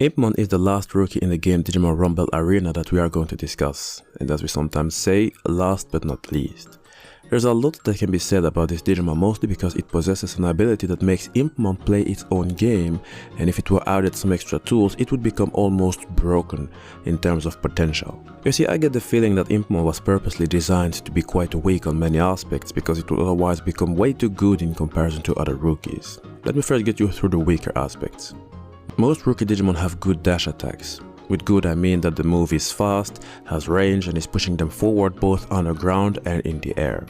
Impmon is the last rookie in the game Digimon Rumble Arena that we are going to discuss, and as we sometimes say, last but not least. There's a lot that can be said about this Digimon, mostly because it possesses an ability that makes Impmon play its own game, and if it were added some extra tools, it would become almost broken in terms of potential. You see, I get the feeling that Impmon was purposely designed to be quite weak on many aspects, because it would otherwise become way too good in comparison to other rookies. Let me first get you through the weaker aspects. Most rookie Digimon have good dash attacks. With good I mean that the move is fast, has range and is pushing them forward both underground and in the air.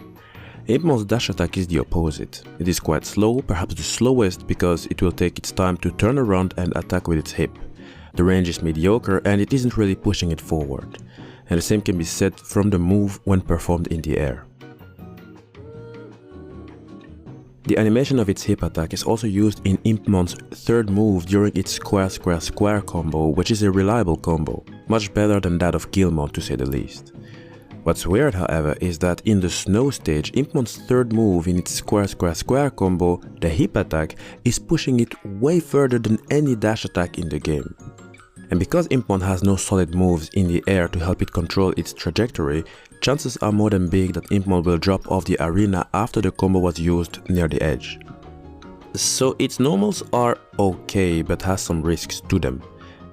Impmon's dash attack is the opposite. It is quite slow, perhaps the slowest because it will take its time to turn around and attack with its hip. The range is mediocre and it isn't really pushing it forward. And the same can be said from the move when performed in the air. The animation of its hip attack is also used in Impmon's third move during its square combo, which is a reliable combo, much better than that of Guilmon to say the least. What's weird, however, is that in the snow stage, Impmon's third move in its square combo, the hip attack, is pushing it way further than any dash attack in the game. And because Impmon has no solid moves in the air to help it control its trajectory, chances are more than big that Impmon will drop off the arena after the combo was used near the edge. So its normals are okay, but has some risks to them.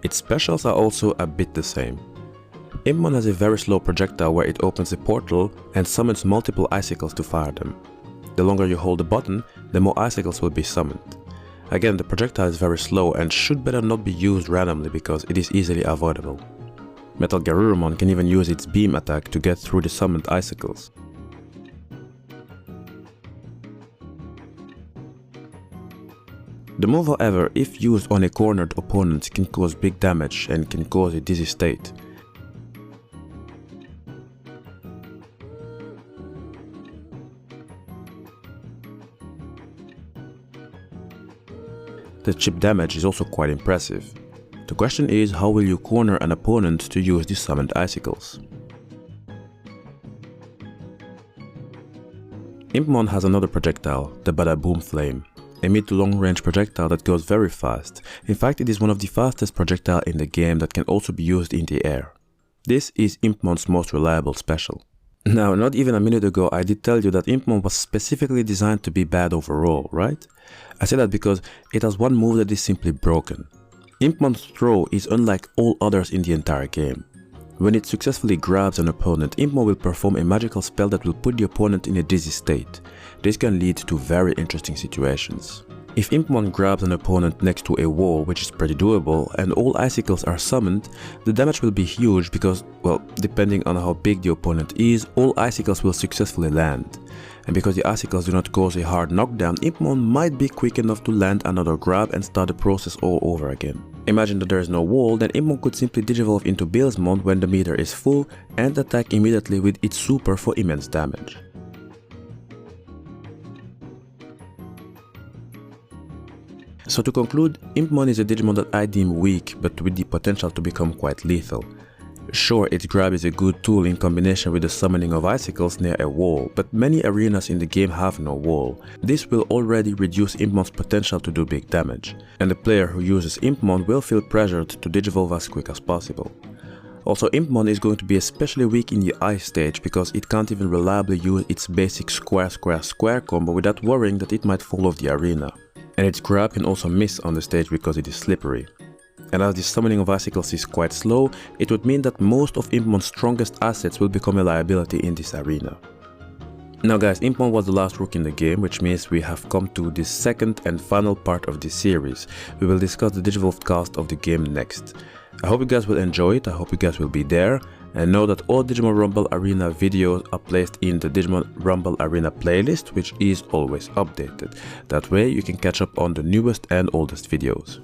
Its specials are also a bit the same. Impmon has a very slow projectile where it opens a portal and summons multiple icicles to fire them. The longer you hold the button, the more icicles will be summoned. Again, the projectile is very slow and should better not be used randomly because it is easily avoidable. Metal Garurumon can even use its beam attack to get through the summoned icicles. The move, however, if used on a cornered opponent, can cause big damage and can cause a dizzy state. The chip damage is also quite impressive. The question is, how will you corner an opponent to use the summoned icicles? Impmon has another projectile, the Badaboom Flame, a mid to long range projectile that goes very fast. In fact, it is one of the fastest projectiles in the game that can also be used in the air. This is Impmon's most reliable special. Now, not even a minute ago I did tell you that Impmon was specifically designed to be bad overall, right? I say that because it has one move that is simply broken. Impmon's throw is unlike all others in the entire game. When it successfully grabs an opponent, Impmon will perform a magical spell that will put the opponent in a dizzy state. This can lead to very interesting situations. If Impmon grabs an opponent next to a wall, which is pretty doable, and all icicles are summoned, the damage will be huge because, well, depending on how big the opponent is, all icicles will successfully land. And because the icicles do not cause a hard knockdown, Impmon might be quick enough to land another grab and start the process all over again. Imagine that there is no wall, then Impmon could simply digivolve into Billsmon when the meter is full and attack immediately with its super for immense damage. So to conclude, Impmon is a Digimon that I deem weak, but with the potential to become quite lethal. Sure, its grab is a good tool in combination with the summoning of icicles near a wall, but many arenas in the game have no wall. This will already reduce Impmon's potential to do big damage, and the player who uses Impmon will feel pressured to digivolve as quick as possible. Also, Impmon is going to be especially weak in the ice stage because it can't even reliably use its basic square combo without worrying that it might fall off the arena. And its grab can also miss on the stage because it is slippery. And as the summoning of icicles is quite slow, it would mean that most of Impmon's strongest assets will become a liability in this arena. Now guys, Impmon was the last rookie in the game, which means we have come to the second and final part of this series. We will discuss the Digivolved cast of the game next. I hope you guys will enjoy it, I hope you guys will be there, and know that all Digimon Rumble Arena videos are placed in the Digimon Rumble Arena playlist, which is always updated. That way you can catch up on the newest and oldest videos.